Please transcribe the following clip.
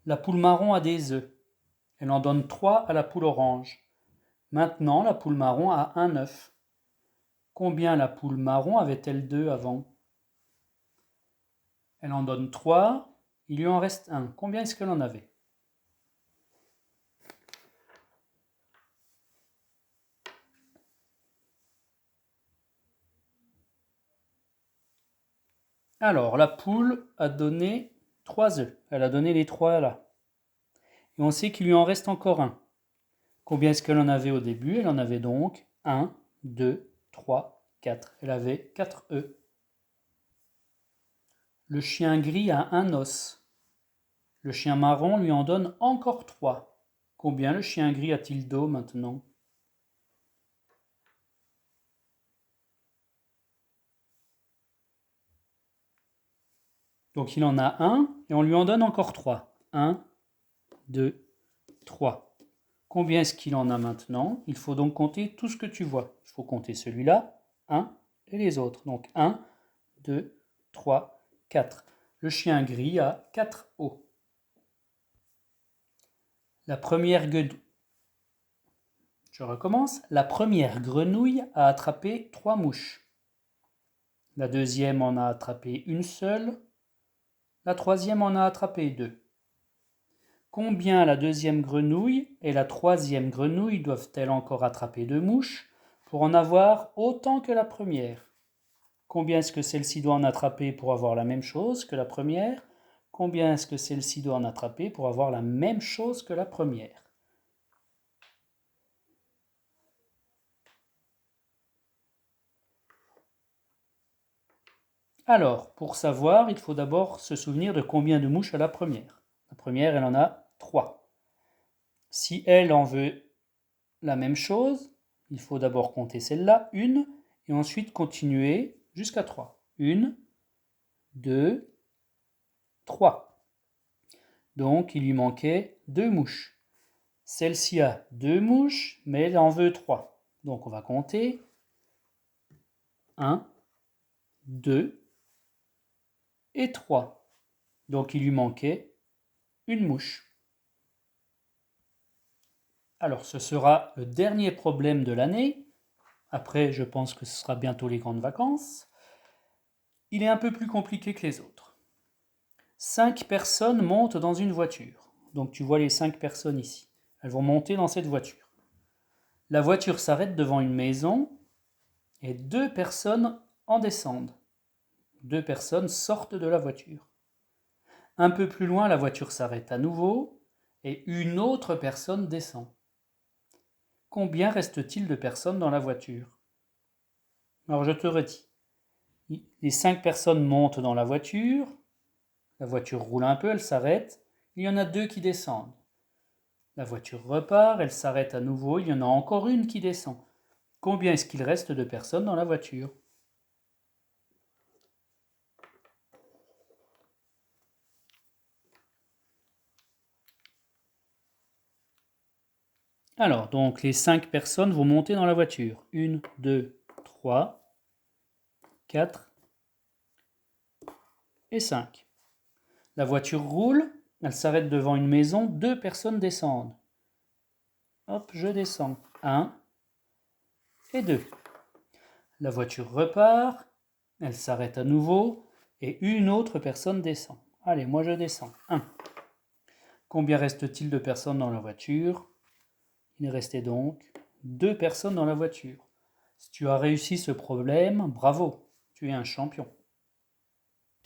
La poule marron a des œufs. Elle en donne 3 à la poule orange. Maintenant, la poule marron a un œuf. Combien la poule marron avait-elle d'œufs avant? Elle en donne 3, il lui en reste un. Combien est-ce qu'elle en avait? Alors, la poule a donné 3 œufs. Elle a donné les 3 là. Et on sait qu'il lui en reste encore un. Combien est-ce qu'elle en avait au début? Elle en avait donc 1, 2, 3, 4. Elle avait 4 œufs. Le chien gris a un os. Le chien marron lui en donne encore 3. Combien le chien gris a-t-il d'os maintenant? Donc il en a un et on lui en donne encore 3. 1, 2, 3. Combien est-ce qu'il en a maintenant? Il faut donc compter tout ce que tu vois. Il faut compter celui-là, 1, et les autres. Donc 1, 2, 3, 4. Le chien gris a 4 os. La première grenouille. Je recommence. La première grenouille a attrapé 3 mouches. La deuxième en a attrapé une seule. La troisième en a attrapé 2. Combien la deuxième grenouille et la troisième grenouille doivent-elles encore attraper de mouches pour en avoir autant que la première? Combien est-ce que celle-ci doit en attraper pour avoir la même chose que la première? Combien est-ce que celle-ci doit en attraper pour avoir la même chose que la première? Alors, pour savoir, il faut d'abord se souvenir de combien de mouches a la première. La première, elle en a 3. Si elle en veut la même chose, il faut d'abord compter celle-là, 1, et ensuite continuer jusqu'à 3. 1, 2, 3. Donc, il lui manquait 2 mouches. Celle-ci a 2 mouches, mais elle en veut 3. Donc, on va compter 1, 2 et 3. Donc, il lui manquait une mouche. Alors, ce sera le dernier problème de l'année. Après, je pense que ce sera bientôt les grandes vacances. Il est un peu plus compliqué que les autres. 5 personnes montent dans une voiture. Donc, tu vois les 5 personnes ici. Elles vont monter dans cette voiture. La voiture s'arrête devant une maison et 2 personnes en descendent. 2 personnes sortent de la voiture. Un peu plus loin, la voiture s'arrête à nouveau et une autre personne descend. Combien reste-t-il de personnes dans la voiture? Alors je te redis. Les 5 personnes montent dans la voiture roule un peu, elle s'arrête, il y en a 2 qui descendent. La voiture repart, elle s'arrête à nouveau, il y en a encore une qui descend. Combien est-ce qu'il reste de personnes dans la voiture? Alors, donc les 5 personnes vont monter dans la voiture. 1, 2, 3, 4 et 5. La voiture roule, elle s'arrête devant une maison, 2 personnes descendent. Hop, je descends. 1 et 2. La voiture repart, elle s'arrête à nouveau et une autre personne descend. Allez, moi je descends. 1. Combien reste-t-il de personnes dans la voiture? Il restait donc 2 personnes dans la voiture. Si tu as réussi ce problème, bravo, tu es un champion.